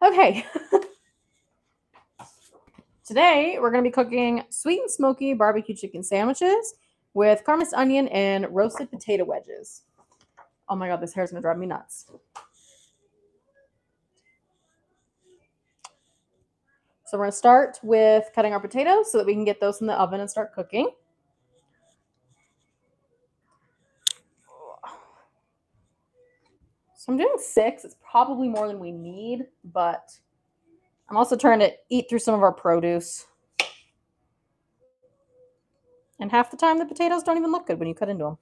Okay. Today, we're going to be cooking sweet and smoky barbecue chicken sandwiches with caramelized onion and roasted potato wedges. Oh my god, this hair's going to drive me nuts. So we're going to start with cutting our potatoes so that we can get those in the oven and start cooking. So I'm doing 6. It's probably more than we need, but I'm also trying to eat through some of our produce. And half the time, the potatoes don't even look good when you cut into them.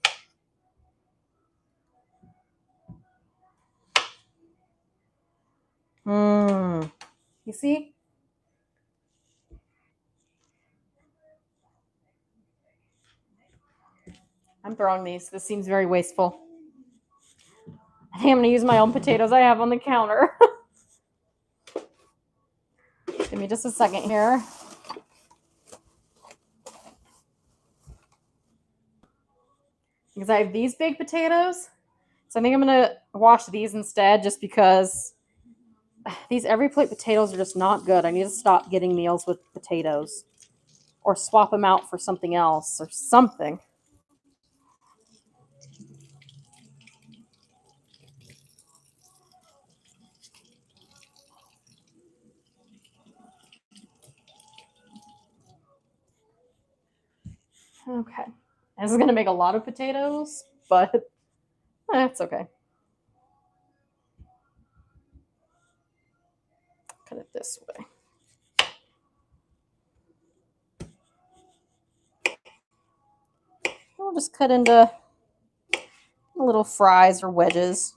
You see? I'm throwing these. This seems very wasteful. I think I'm going to use my own potatoes I have on the counter. Give me just a second here. Because I have these big potatoes. So I think I'm going to wash these instead just because these every plate potatoes are just not good. I need to stop getting meals with potatoes or swap them out for something else or something. Okay. This is going to make a lot of potatoes, but that's okay. Cut it this way. We'll just cut into little fries or wedges.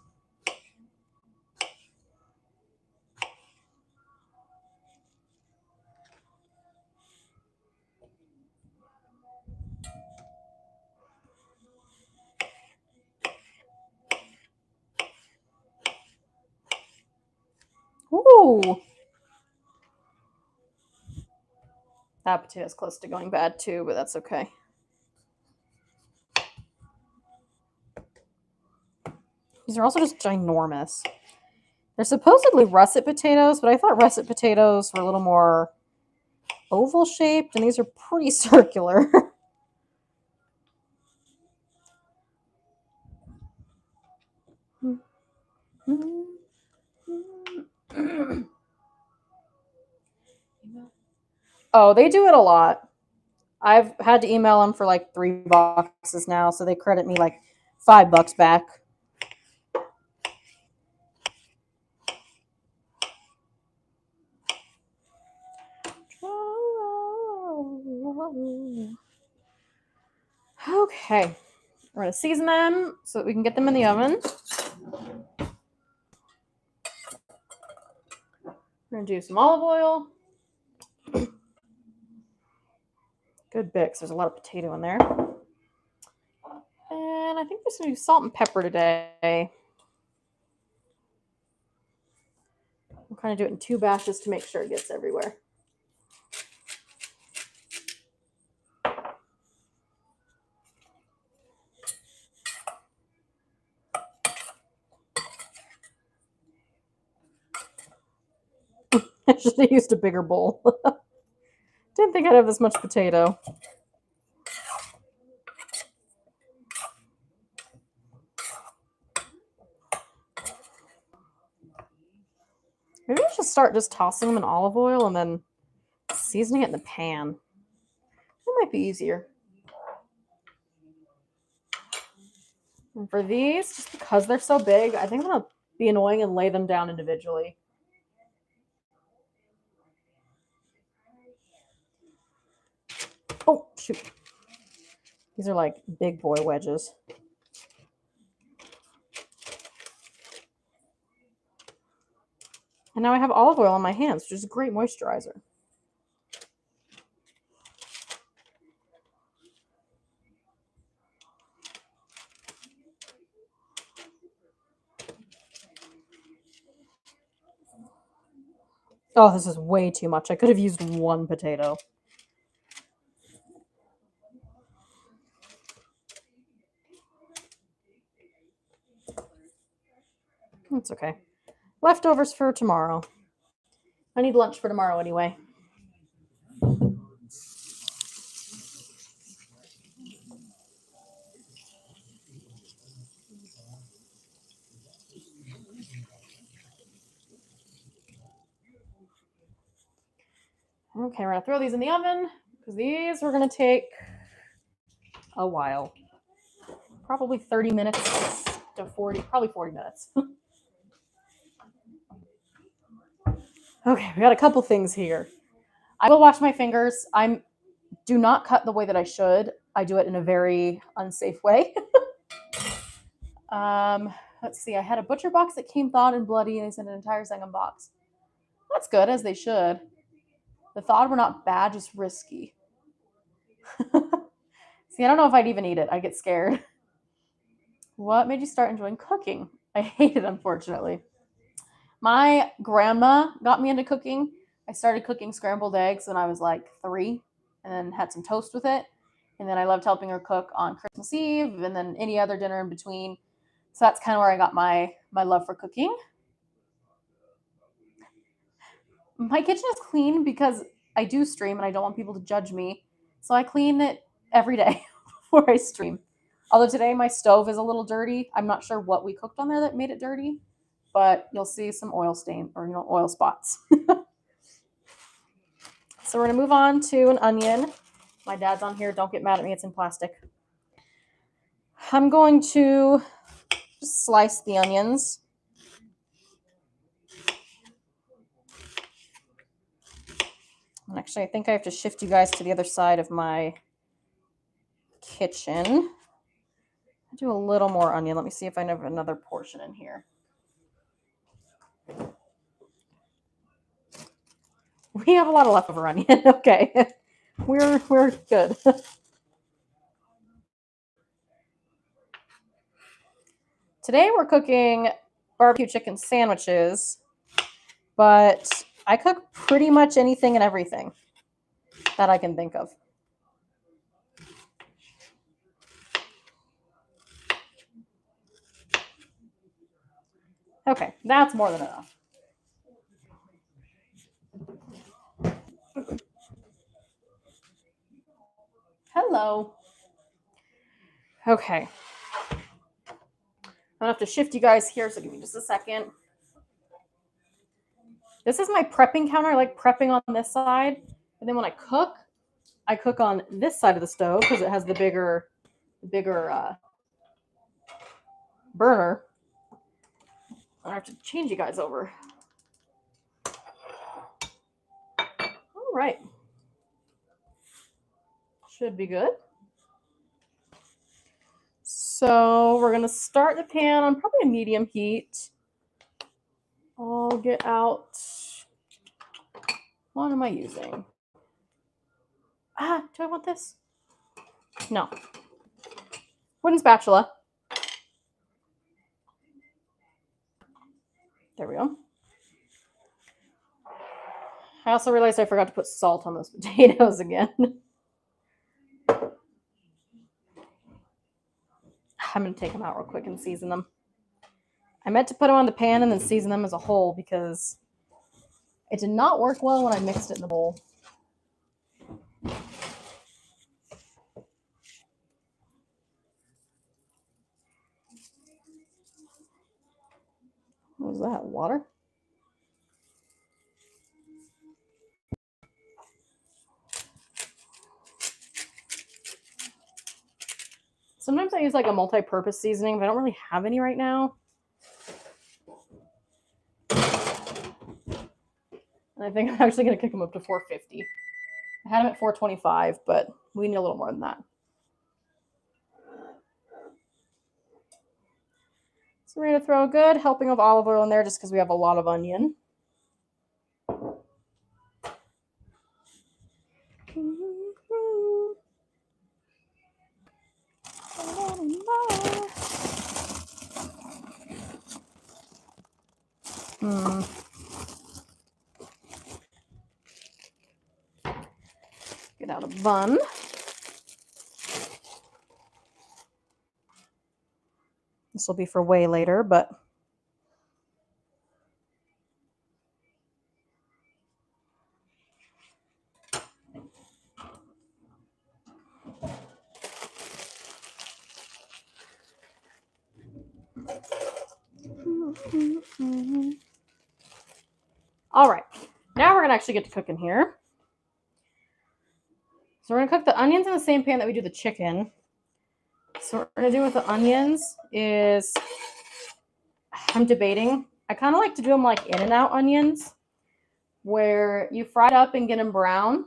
Ooh. That potato's close to going bad too, but that's okay. These are also just ginormous. They're supposedly russet potatoes, but I thought russet potatoes were a little more oval shaped, and these are pretty circular. Oh, they do it a lot. I've had to email them for like 3 boxes now, so they credit me like $5 back. Okay, we're gonna season them so that we can get them in the oven. We're gonna do some olive oil. Good bit, because there's a lot of potato in there. And I think we're just gonna do salt and pepper today. We'll kind of do it in 2 batches to make sure it gets everywhere. I should have used a bigger bowl. Didn't think I'd have this much potato. Maybe I should start just tossing them in olive oil and then seasoning it in the pan. That might be easier. And for these, just because they're so big, I think I'm going to be annoying and lay them down individually. Oh, shoot. These are like big boy wedges. And now I have olive oil on my hands, which is a great moisturizer. Oh, this is way too much. I could have used 1 potato. That's okay. Leftovers for tomorrow. I need lunch for tomorrow anyway. Okay, we're gonna throw these in the oven because these are gonna take a while. Probably 30 minutes to 40, probably 40 minutes. Okay, we got a couple things here. I will wash my fingers. Do not cut the way that I should. I do it in a very unsafe way. Let's see. I had a butcher box that came thawed and bloody, and they sent an entire second box. That's good, as they should. The thawed were not bad, just risky. See, I don't know if I'd even eat it. I'd get scared. What made you start enjoying cooking? I hate it, unfortunately. My grandma got me into cooking. I started cooking scrambled eggs when I was like 3 and then had some toast with it. And then I loved helping her cook on Christmas Eve and then any other dinner in between. So that's kind of where I got my love for cooking. My kitchen is clean because I do stream and I don't want people to judge me. So I clean it every day before I stream. Although today my stove is a little dirty. I'm not sure what we cooked on there that made it dirty, but you'll see some oil stain or oil spots. So we're gonna move on to an onion. My dad's on here. Don't get mad at me. It's in plastic. I'm going to just slice the onions. And actually, I think I have to shift you guys to the other side of my kitchen. I'll do a little more onion. Let me see if I have another portion in here. We have a lot of leftover onion. Okay. We're good. Today we're cooking barbecue chicken sandwiches, but I cook pretty much anything and everything that I can think of. Okay, that's more than enough. Hello. Okay. I'm gonna have to shift you guys here, so give me just a second. This is my prepping counter. I like prepping on this side. And then when I cook on this side of the stove because it has the bigger burner. I have to change you guys over. All right. Should be good. So we're going to start the pan on probably a medium heat. I'll get out. What am I using? Do I want this? No. Wooden spatula. There we go. I also realized I forgot to put salt on those potatoes again. I'm going to take them out real quick and season them. I meant to put them on the pan and then season them as a whole because it did not work well when I mixed it in the bowl. What was that? Water? Sometimes I use like a multi-purpose seasoning, but I don't really have any right now. And I think I'm actually going to kick them up to 450. I had them at 425, but we need a little more than that. So we're going to throw a good helping of olive oil in there just because we have a lot of onion. Get out a bun. This will be for way later, but actually get to cook in here. So we're going to cook the onions in the same pan that we do the chicken. So what we're going to do with the onions is, I'm debating. I kind of like to do them like In-N-Out onions, where you fry it up and get them brown,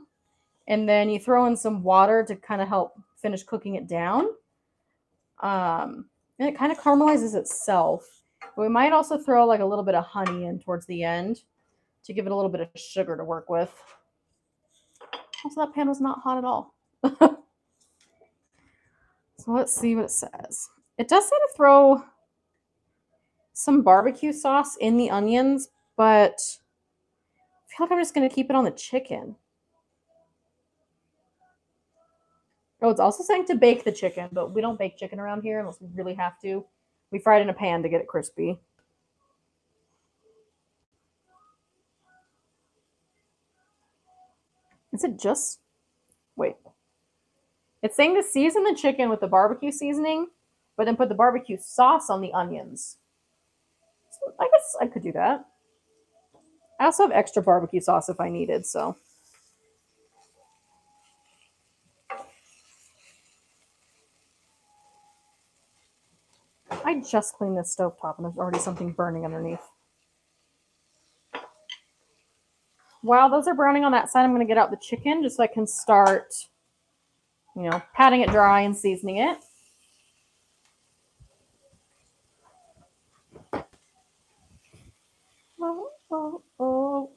and then you throw in some water to kind of help finish cooking it down. And it kind of caramelizes itself. But we might also throw like a little bit of honey in towards the end to give it a little bit of sugar to work with. Also, that pan was not hot at all. So let's see what it says. It does say to throw some barbecue sauce in the onions, but I feel like I'm just going to keep it on the chicken. Oh, it's also saying to bake the chicken, but we don't bake chicken around here unless we really have to. We fry it in a pan to get it crispy. Is it just... Wait. It's saying to season the chicken with the barbecue seasoning, but then put the barbecue sauce on the onions. So I guess I could do that. I also have extra barbecue sauce if I needed, so. I just cleaned this stovetop and there's already something burning underneath. While those are browning on that side, I'm going to get out the chicken just so I can start, patting it dry and seasoning it. Oh.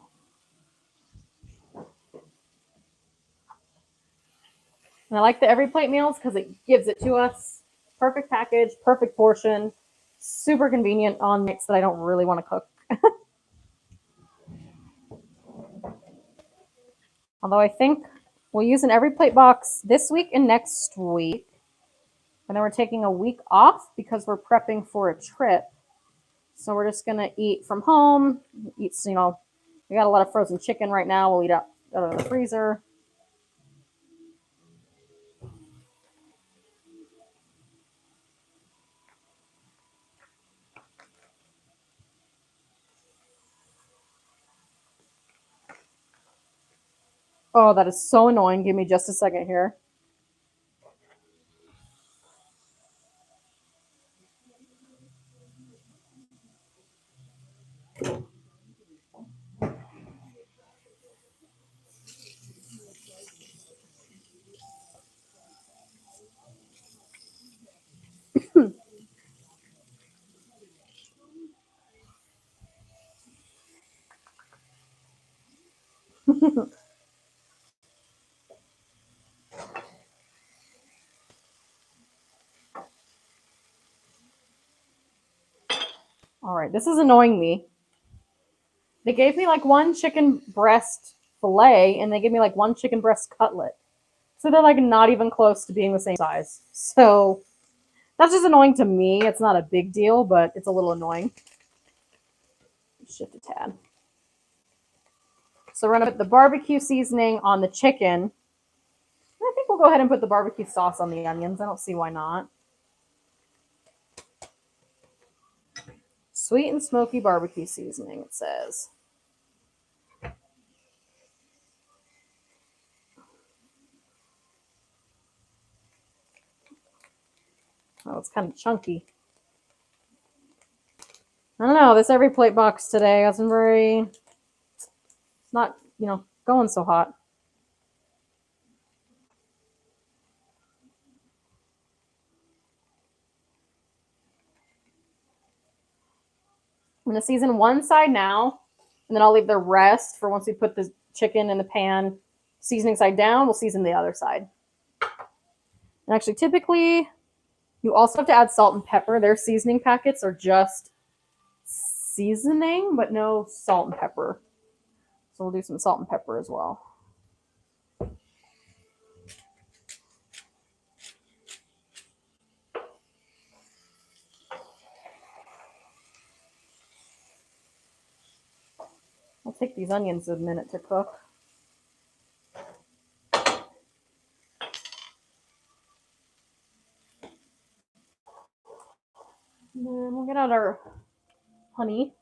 And I like the every plate meals because it gives it to us. Perfect package, perfect portion, super convenient on nights that I don't really want to cook. Although I think we'll use an every plate box this week and next week. And then we're taking a week off because we're prepping for a trip. So we're just going to eat from home. We got a lot of frozen chicken right now. We'll eat out of the freezer. Oh, that is so annoying. Give me just a second here. All right, this is annoying me. They gave me like one chicken breast fillet and they gave me like one chicken breast cutlet. So they're like not even close to being the same size. So that's just annoying to me. It's not a big deal, but it's a little annoying. Shift a tad. So we're going to put the barbecue seasoning on the chicken. I think we'll go ahead and put the barbecue sauce on the onions. I don't see why not. Sweet and smoky barbecue seasoning, it says. Oh, it's kind of chunky. I don't know. This every plate box today hasn't it's not, going so hot. I'm going to season one side now, and then I'll leave the rest for once we put the chicken in the pan. Seasoning side down, we'll season the other side. And actually, typically, you also have to add salt and pepper. Their seasoning packets are just seasoning, but no salt and pepper. So we'll do some salt and pepper as well. I'll take these onions a minute to cook. And then we'll get out our honey.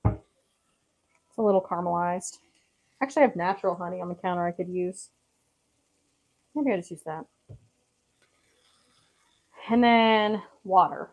It's a little caramelized. Actually, I have natural honey on the counter I could use. Maybe I just use that. And then water.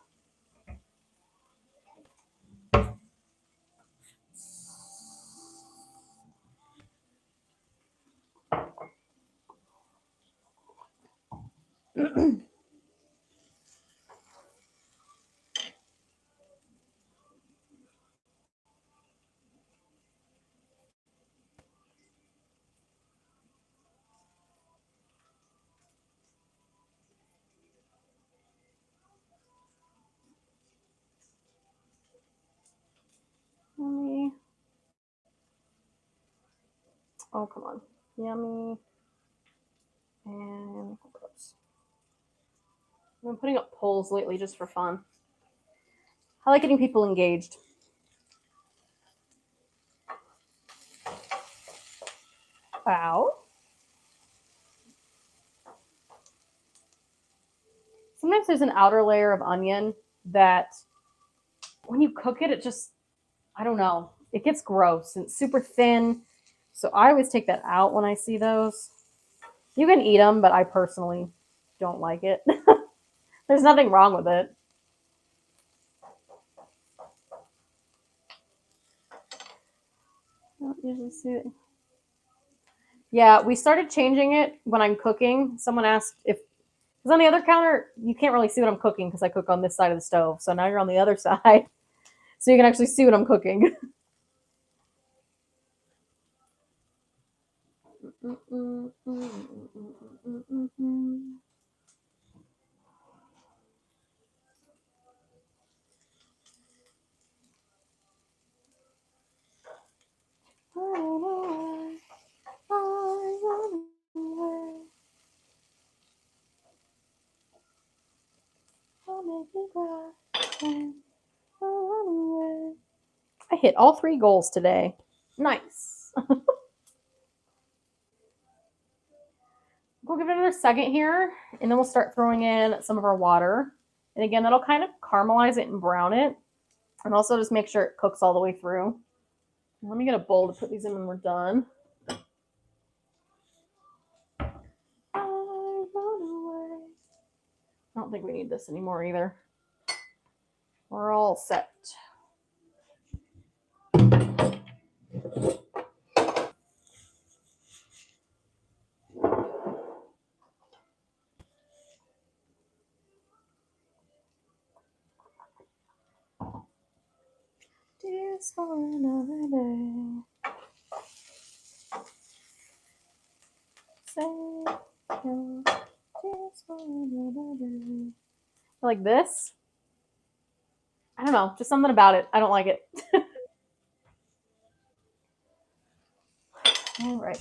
Yummy. Oh, come on. Yummy. And oops. I've been putting up polls lately just for fun. I like getting people engaged. Ow. Sometimes there's an outer layer of onion that when you cook it, it just, I don't know, it gets gross and it's super thin. So I always take that out when I see those. You can eat them, but I personally don't like it. There's nothing wrong with it. I don't usually see it. Yeah, we started changing it when I'm cooking. Someone asked if, because on the other counter, you can't really see what I'm cooking because I cook on this side of the stove. So now you're on the other side. So you can actually see what I'm cooking. I hit all 3 goals today. Nice. We'll give it another second here, and then we'll start throwing in some of our water. And again, that'll kind of caramelize it and brown it, and also just make sure it cooks all the way through. Let me get a bowl to put these in when we're done. I don't think we need this anymore either. We're all set. Just for another day. Just for another day. Like this? I don't know. Just something about it. I don't like it. All right.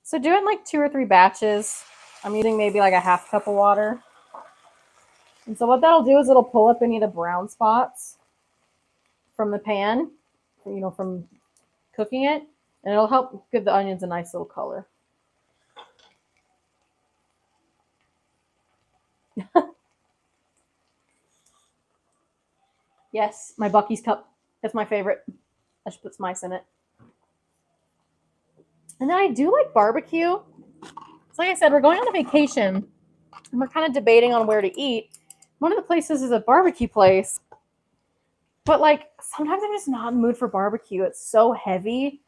So doing like 2 or 3 batches. I'm using maybe like a half cup of water. And so what that'll do is it'll pull up any of the brown spots from the pan, from cooking it, and it'll help give the onions a nice little color. Yes, my Bucky's cup. That's my favorite. I should put some ice in it. And then I do like barbecue. So like I said, we're going on a vacation, and we're kind of debating on where to eat. One of the places is a barbecue place. But like sometimes I'm just not in the mood for barbecue. It's so heavy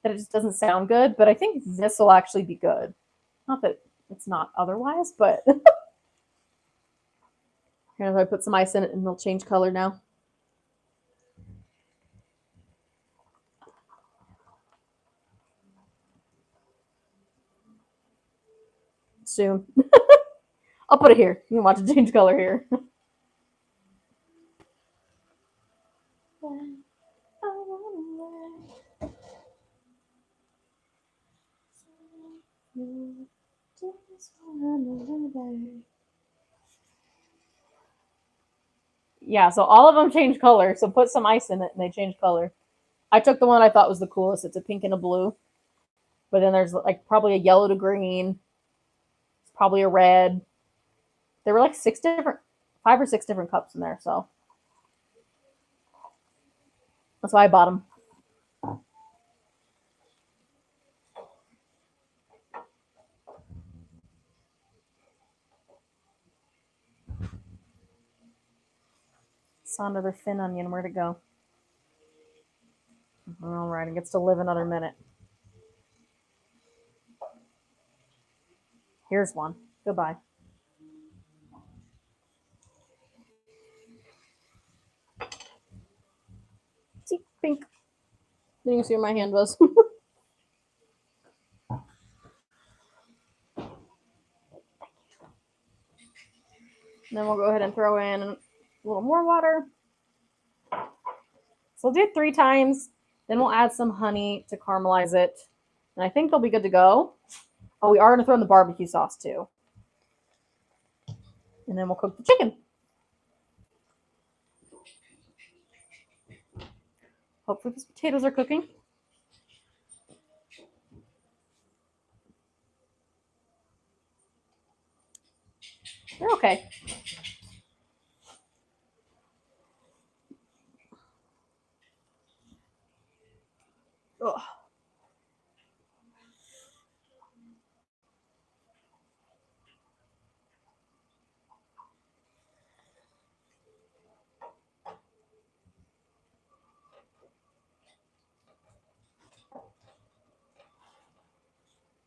that it just doesn't sound good. But I think this will actually be good. Not that it's not otherwise, but here, if I put some ice in it and it'll change color now. Soon. I'll put it here. You can watch it change color here. Yeah, so all of them change color. So put some ice in it and they change color. I took the one I thought was the coolest. It's a pink and a blue. But then there's like probably a yellow to green. It's probably a red. There were like 5 or 6 different cups in there. So that's why I bought them. Saw another thin onion. Where'd it go? All right, it gets to live another minute. Here's one. Goodbye. See, pink. Didn't you see where my hand was? Then we'll go ahead and throw in a little more water. So we'll do it 3 times. Then we'll add some honey to caramelize it. And I think they'll be good to go. Oh, we are going to throw in the barbecue sauce too. And then we'll cook the chicken. Hopefully these potatoes are cooking. They're okay. Ugh.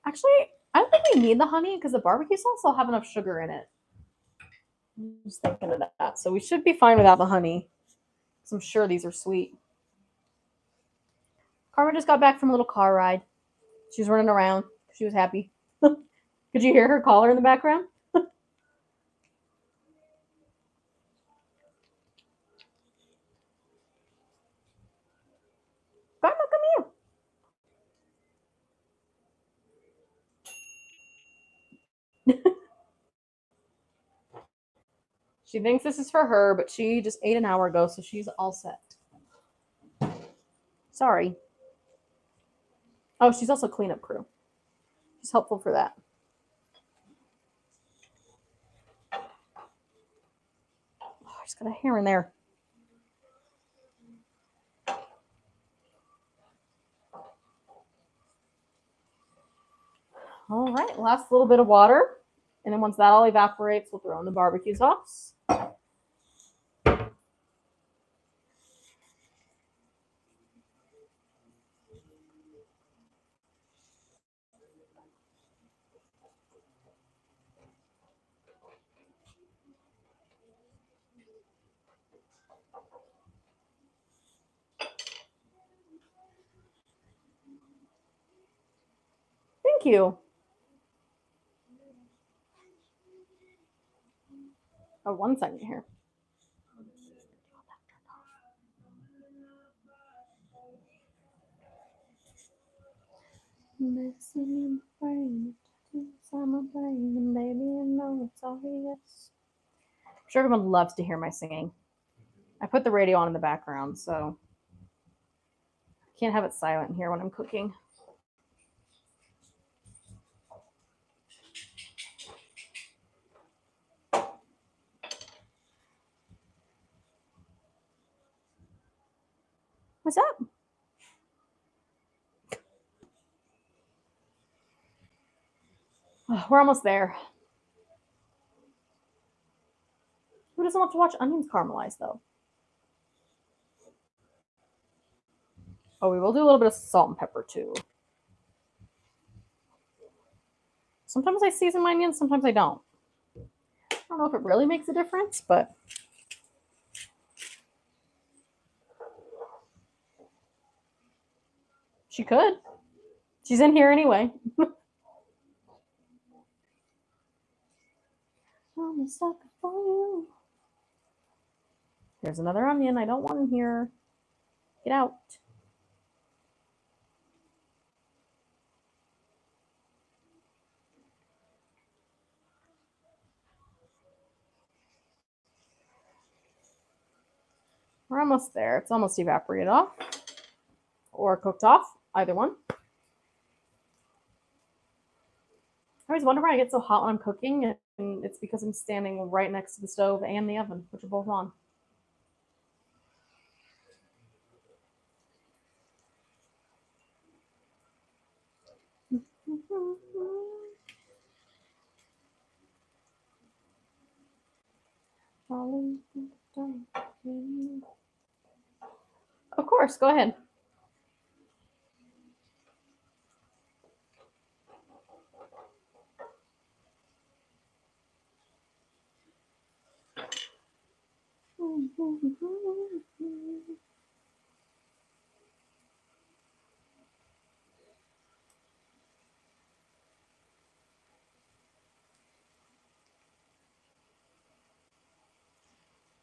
Actually, I don't think we need the honey because the barbecue sauce will have enough sugar in it. I'm just thinking of that. So we should be fine without the honey. Because I'm sure these are sweet. Karma just got back from a little car ride. She was running around. She was happy. Could you hear her caller in the background? Karma, come here. She thinks this is for her, but she just ate an hour ago, so she's all set. Sorry. Oh, she's also cleanup crew. She's helpful for that. Oh, I just got a hair in there. All right, last little bit of water. And then once that all evaporates, we'll throw in the barbecue sauce. Thank you. Oh, 1 second here. Missing brain, summer brain, baby, you know it's obvious. I'm sure everyone loves to hear my singing. I put the radio on in the background, so I can't have it silent here when I'm cooking. What's up? Oh, we're almost there. Who doesn't love to watch onions caramelize, though? Oh, we will do a little bit of salt and pepper, too. Sometimes I season my onions, sometimes I don't. I don't know if it really makes a difference, but she could. She's in here anyway. I'm a sucker for you. There's another onion I don't want in here. Get out. We're almost there. It's almost evaporated off or cooked off, either one. I always wonder why I get so hot when I'm cooking, and it's because I'm standing right next to the stove and the oven, which are both on. Of course, go ahead.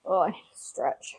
Oh, I need to stretch.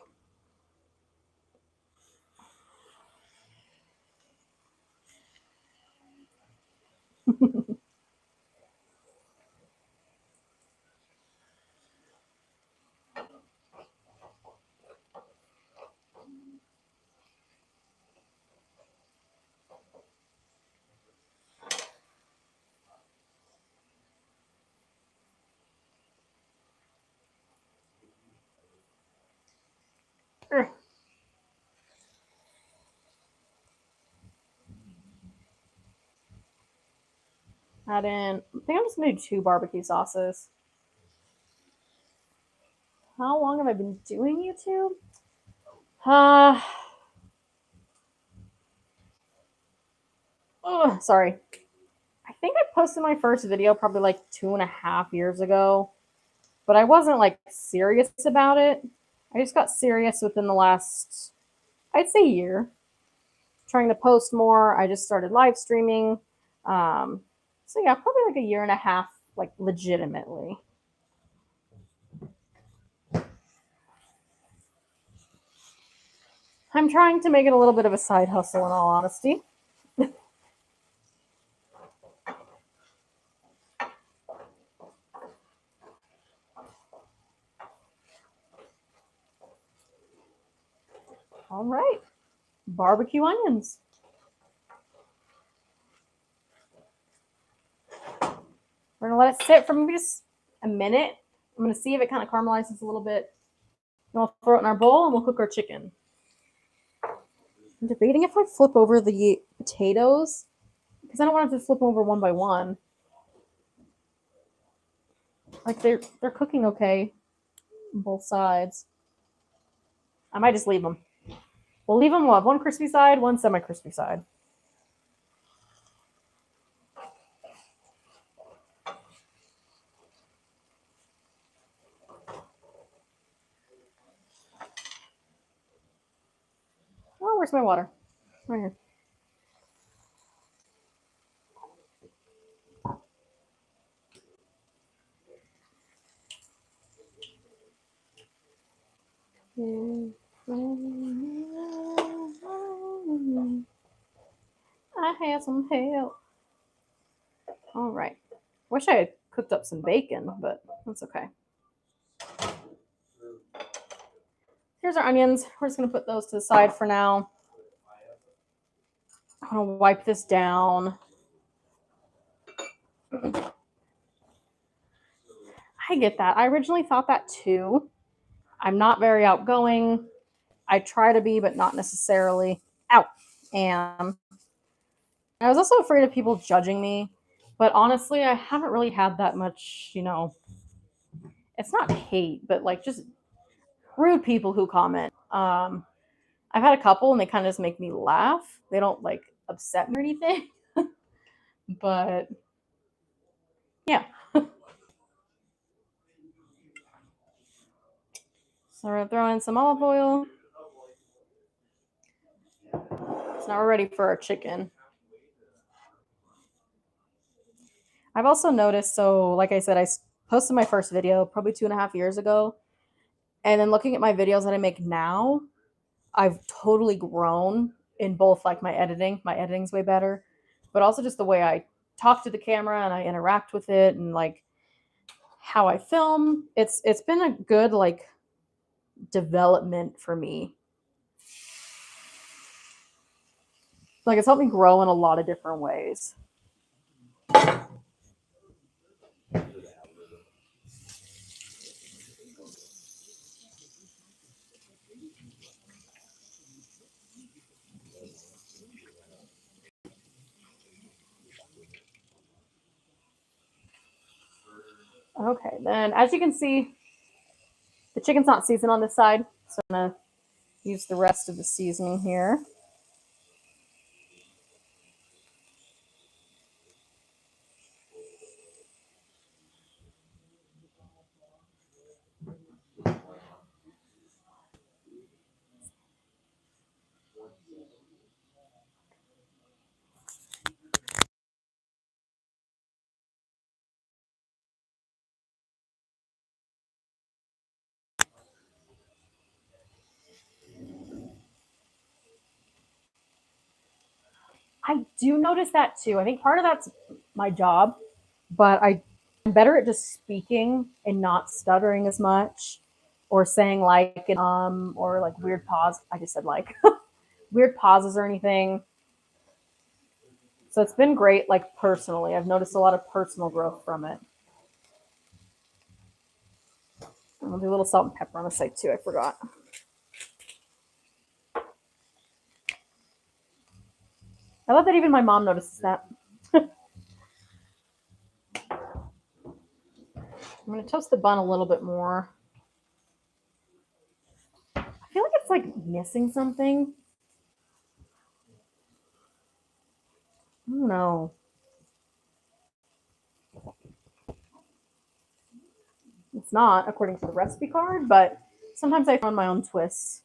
Add in, I think I'm just gonna do 2 barbecue sauces. How long have I been doing YouTube? Sorry. I think I posted my first video probably like 2.5 years ago, but I wasn't like serious about it. I just got serious within the last, I'd say, year. Trying to post more. I just started live streaming. So yeah, probably like a year and a half, like legitimately. I'm trying to make it a little bit of a side hustle in all honesty. All right. Barbecue onions. We're gonna let it sit for maybe just a minute. I'm gonna see if it kind of caramelizes a little bit. Then we'll throw it in our bowl and we'll cook our chicken. I'm debating if I flip over the potatoes because I don't want it to flip over one by one. Like they're cooking okay on both sides. I might just leave them. We'll leave them. We'll have one crispy side, one semi-crispy side. Oh, where's my water? Right here. I had some help. All right. Wish I had cooked up some bacon, but that's okay. Here's our onions. We're just going to put those to the side for now. I'm going to wipe this down. I get that. I originally thought that too. I'm not very outgoing. I try to be, but not necessarily. Ow. And I was also afraid of people judging me. But honestly, I haven't really had that much, it's not hate, but like just rude people who comment. I've had a couple and they kind of just make me laugh. They don't like upset me or anything. But yeah. So we're gonna throw in some olive oil. So now we're ready for our chicken. I've also noticed, so like I said, I posted my first video probably 2.5 years ago. And then looking at my videos that I make now, I've totally grown in both like my editing. My editing's way better, but also just the way I talk to the camera and I interact with it and like how I film. It's been a good like development for me. Like it's helped me grow in a lot of different ways. Okay, then as you can see, the chicken's not seasoned on this side, So I'm going to use the rest of the seasoning here. I do notice that too. I think part of that's my job, but I'm better at just speaking and not stuttering as much or saying like or like weird pause. I just said like weird pauses or anything. So it's been great, like personally. I've noticed a lot of personal growth from it. And I'll do a little salt and pepper on the side too. I forgot. I love that even my mom notices that. I'm going to toast the bun a little bit more. I feel like it's like missing something. I don't know. It's not according to the recipe card, but sometimes I find my own twists.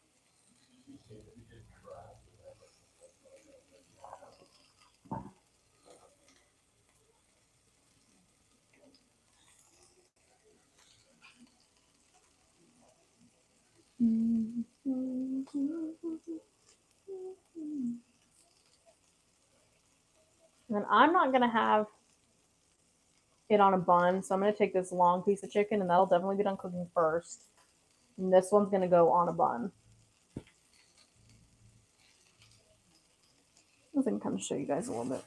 And then I'm not going to have it on a bun, so I'm going to take this long piece of chicken, and that'll definitely be done cooking first. And this one's going to go on a bun. I can kind of show you guys a little bit.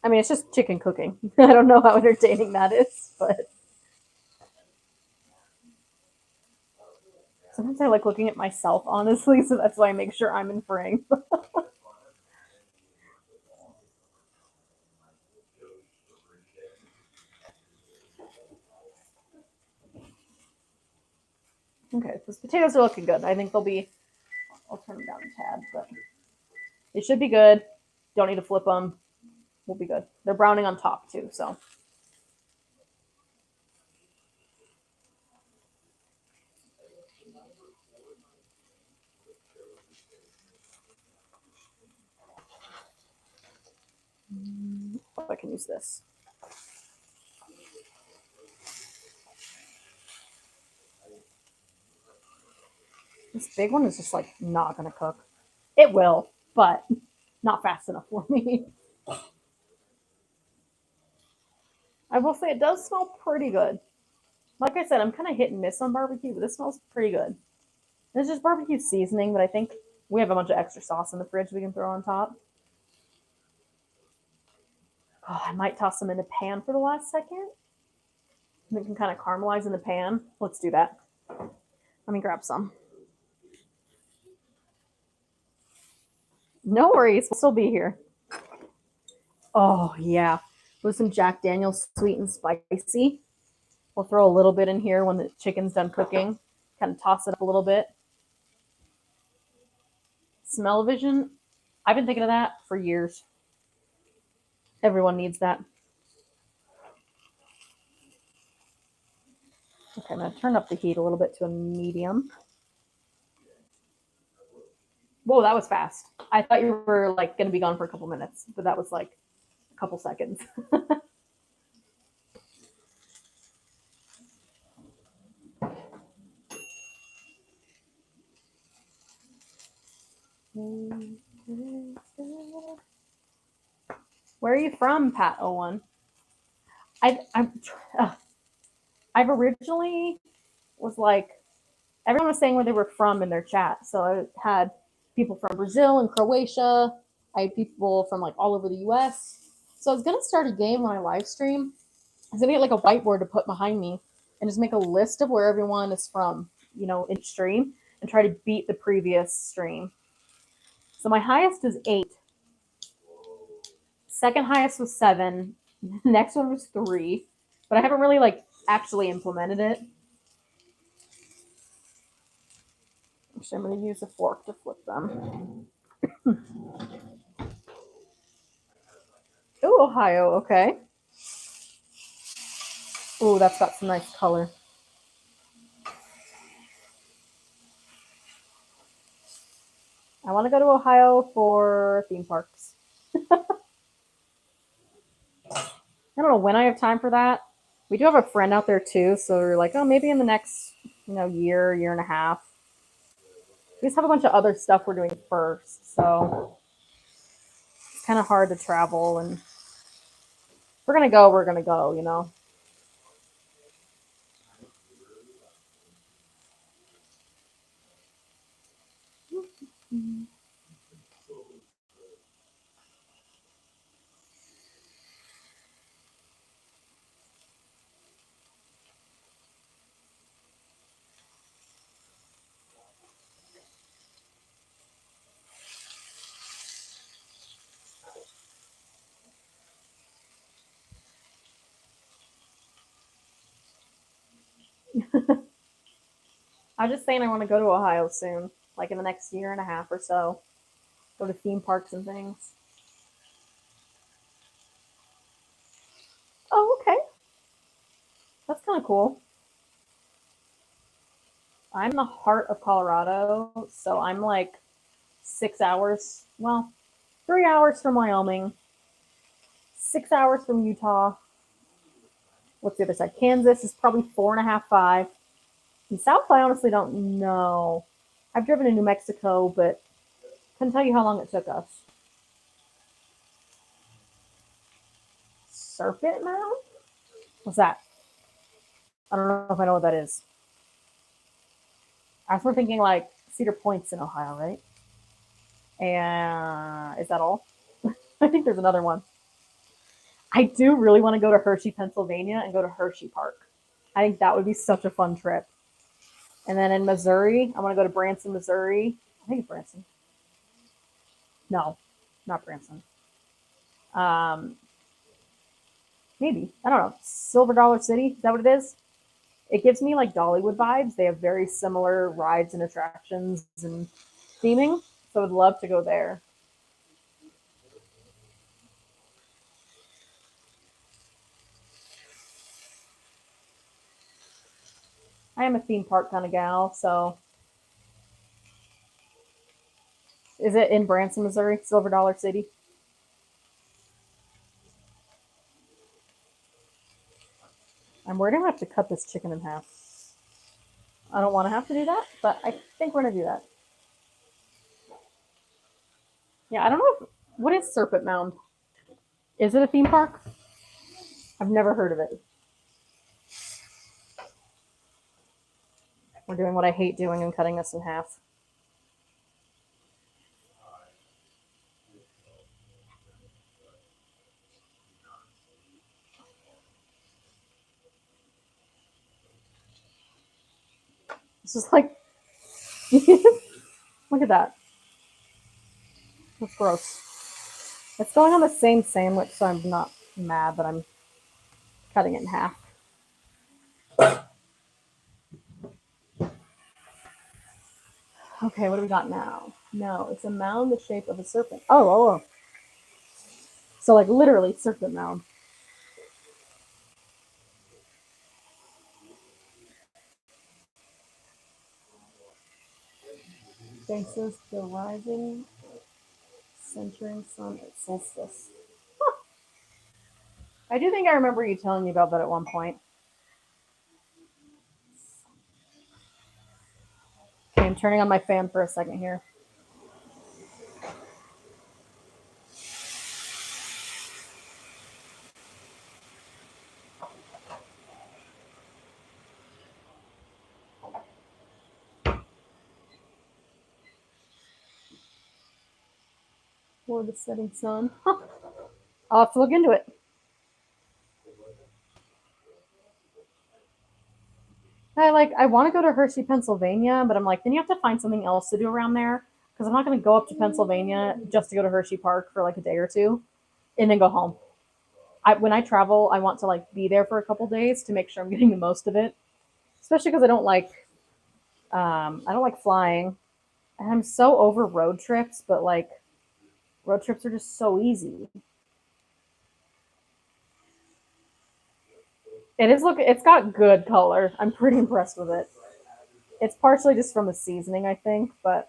I mean, it's just chicken cooking. I don't know how entertaining that is, but sometimes I like looking at myself, honestly, so that's why I make sure I'm in frame. Okay, those potatoes are looking good. I think they'll be, I'll turn them down a tad, but they should be good. Don't need to flip them. We'll be good. They're browning on top too, so. Oh, I can use this. This big one is just like not gonna cook. It will, but not fast enough for me. I will say it does smell pretty good. Like I said, I'm kind of hit and miss on barbecue, but this smells pretty good. It's just barbecue seasoning, but I think we have a bunch of extra sauce in the fridge we can throw on top. Oh, I might toss them in the pan for the last second. They can kind of caramelize in the pan. Let's do that. Let me grab some. No worries, we'll still be here. Oh, yeah. With some Jack Daniel's sweet and spicy. We'll throw a little bit in here when the chicken's done cooking. Kind of toss it up a little bit. Smell-o-vision. I've been thinking of that for years. Everyone needs that. Okay, I'm going to turn up the heat a little bit to a medium. Whoa, that was fast. I thought you were like going to be gone for a couple minutes, but that was like a couple seconds. Where are you from, Pat01? I've originally was like, everyone was saying where they were from in their chat. So I had people from Brazil and Croatia. I had people from like all over the US. So I was gonna start a game when I live stream. I was gonna get like a whiteboard to put behind me and just make a list of where everyone is from, you know, in stream and try to beat the previous stream. So my highest is 8. Second highest was 7. Next one was 3. But I haven't really like actually implemented it. Actually, I'm going to use a fork to flip them. Oh, Ohio. Okay. Oh, that's got some nice color. I want to go to Ohio for theme parks. I don't know when I have time for that. We do have a friend out there too, so we're like, oh, maybe in the next, year and a half. We just have a bunch of other stuff we're doing first, so it's kind of hard to travel. And if we're gonna go, we're gonna go. I'm just saying I want to go to Ohio soon, like in the next year and a half or so. Go to theme parks and things. Oh, okay. That's kind of cool. I'm in the heart of Colorado, so I'm like 6 hours, well, 3 hours from Wyoming, 6 hours from Utah. What's the other side? Kansas is probably four and a half, five. And South, I honestly don't know. I've driven to New Mexico, but couldn't tell you how long it took us. Serpent Mound? What's that? I don't know if I know what that is. I was thinking like Cedar Point's in Ohio, right? And is that all? I think there's another one. I do really want to go to Hershey, Pennsylvania and go to Hershey Park. I think that would be such a fun trip. And then in Missouri, I want to go to Branson, Missouri. I think it's Branson. No, not Branson. Um, maybe. I don't know. Silver Dollar City. Is that what it is? It gives me like Dollywood vibes. They have very similar rides and attractions and theming. So I'd love to go there. I am a theme park kind of gal. So is it in Branson, Missouri? Silver Dollar City? I'm worried I'm going to have to cut this chicken in half. I don't want to have to do that, but I think we're going to do that. Yeah, I don't know what is Serpent Mound? Is it a theme park? I've never heard of it. We're doing what I hate doing and cutting this in half. It's just like, look at that. That's gross. It's going on the same sandwich, so I'm not mad that I'm cutting it in half. Okay, what do we got now? No, it's a mound the shape of a serpent. Oh. So like literally serpent mound. Faces the rising, centering sun at solstice. Huh. I do think I remember you telling me about that at one point. Okay, I'm turning on my fan for a second here. For the setting sun. Huh. I'll have to look into it. I want to go to Hershey, Pennsylvania, but I'm like, then you have to find something else to do around there because I'm not going to go up to Pennsylvania just to go to Hershey Park for like a day or two and then go home. When I travel, I want to like be there for a couple days to make sure I'm getting the most of it, especially because I don't like flying. And I'm so over road trips, but like road trips are just so easy. It's got good color. I'm pretty impressed with it. It's partially just from the seasoning, I think, but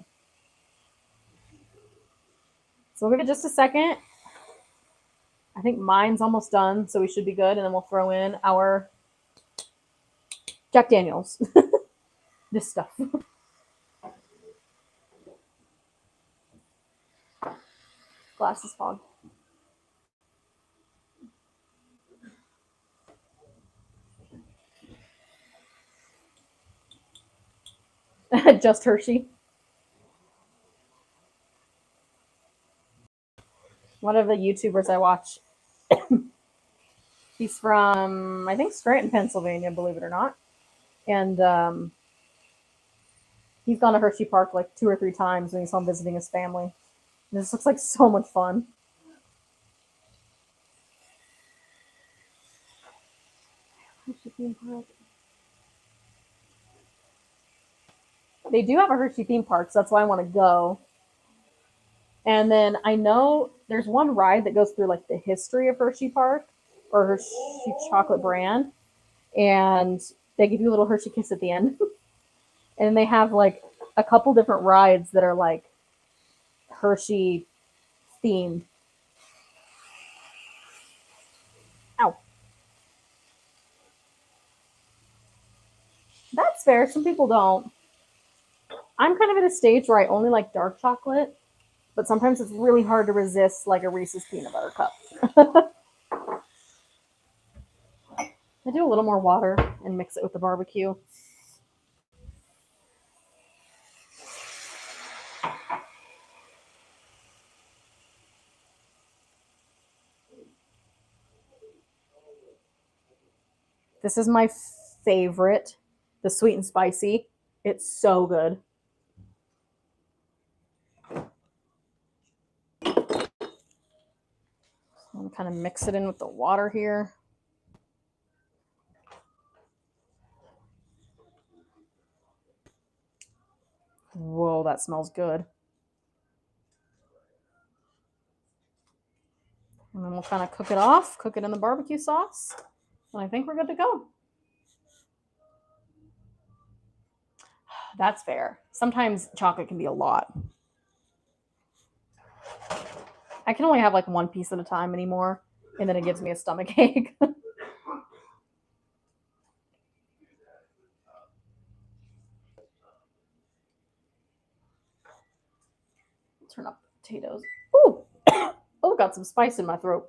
so we'll give it just a second. I think mine's almost done, so we should be good, and then we'll throw in our Jack Daniels. This stuff. Glasses fog. Just Hershey. One of the YouTubers I watch, he's from I think Scranton, Pennsylvania, believe it or not, and he's gone to Hershey Park like 2 or 3 times when he's home visiting his family. And this looks like so much fun. They do have a Hershey theme park, so that's why I want to go. And then I know there's one ride that goes through like the history of Hershey Park or Hershey chocolate brand, and they give you a little Hershey kiss at the end. And they have like a couple different rides that are like Hershey themed. Ow. That's fair. Some people don't. I'm kind of at a stage where I only like dark chocolate, but sometimes it's really hard to resist like a Reese's peanut butter cup. I do a little more water and mix it with the barbecue. This is my favorite, the sweet and spicy. It's so good. I'm gonna kind of mix it in with the water here. Whoa, that smells good. And then we'll kind of cook it off, cook it in the barbecue sauce, and I think we're good to go. That's fair. Sometimes chocolate can be a lot. I can only have like one piece at a time anymore, and then it gives me a stomach ache. Turn up the potatoes. Ooh, oh, got some spice in my throat.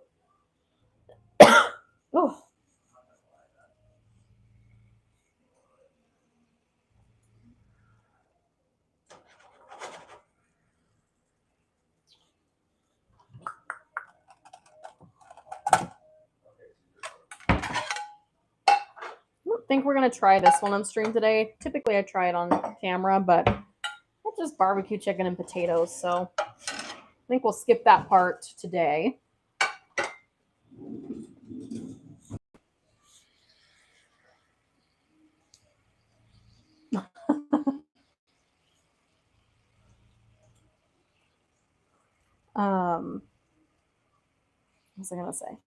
Oh, I don't think we're gonna try this one on stream today. Typically, I try it on camera, but it's just barbecue chicken and potatoes, so I think we'll skip that part today. What was I gonna say?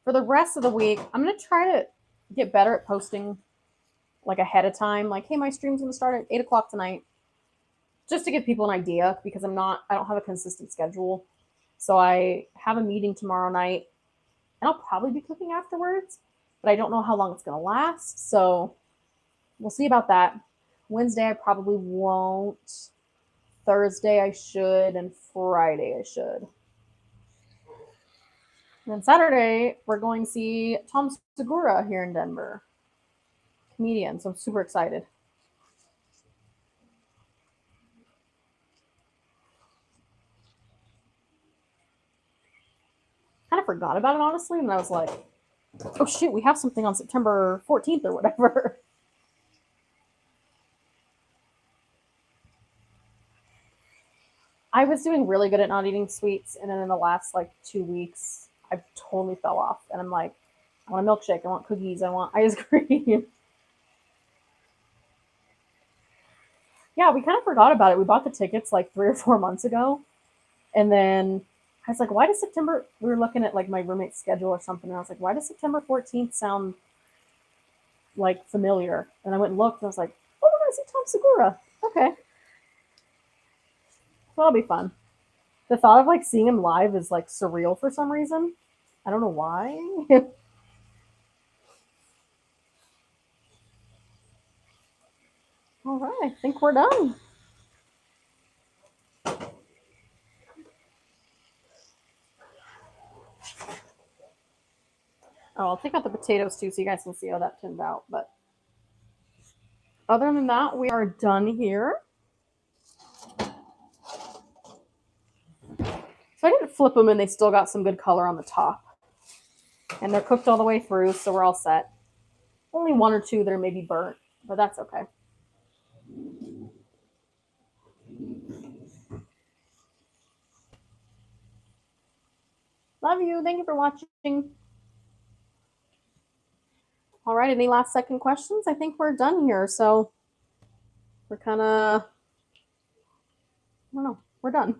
For the rest of the week, I'm gonna try to get better at posting like ahead of time. Like, hey, my stream's gonna start at 8 o'clock tonight, just to give people an idea because I don't have a consistent schedule. So I have a meeting tomorrow night, and I'll probably be cooking afterwards, but I don't know how long it's gonna last. So we'll see about that. Wednesday I probably won't. Thursday I should, and Friday I should. And then Saturday, we're going to see Tom Segura here in Denver, comedian. So I'm super excited. Kind of forgot about it, honestly. And I was like, oh, shoot, we have something on September 14th or whatever. I was doing really good at not eating sweets. And then in the last like 2 weeks, I totally fell off. And I'm like, I want a milkshake. I want cookies. I want ice cream. Yeah, we kind of forgot about it. We bought the tickets like 3 or 4 months ago, and then I was like, why does September? We were looking at like my roommate's schedule or something, and I was like, why does September 14th sound like familiar? And I went and looked, and I was like, oh, we're gonna see Tom Segura. Okay, so that'll be fun. The thought of like seeing him live is like surreal for some reason. I don't know why. All right, I think we're done. Oh, I'll take out the potatoes too, so you guys can see how that turned out. But other than that, we are done here. So I didn't flip them, and they still got some good color on the top, and they're cooked all the way through, so we're all set. Only one or two that are maybe burnt, but that's okay. Love you. Thank you for watching. All right. Any last second questions? I think we're done here. So we're kind of, I don't know, we're done.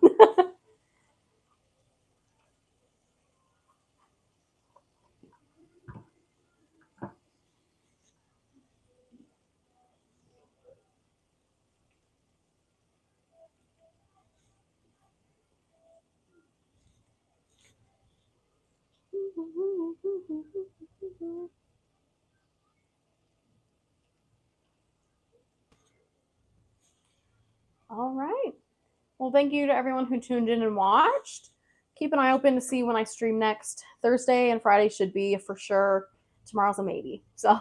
All right. Well, thank you to everyone who tuned in and watched. Keep an eye open to see when I stream next. Thursday and Friday should be for sure. Tomorrow's a maybe. So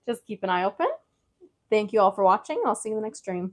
just keep an eye open. Thank you all for watching. I'll see you in the next stream.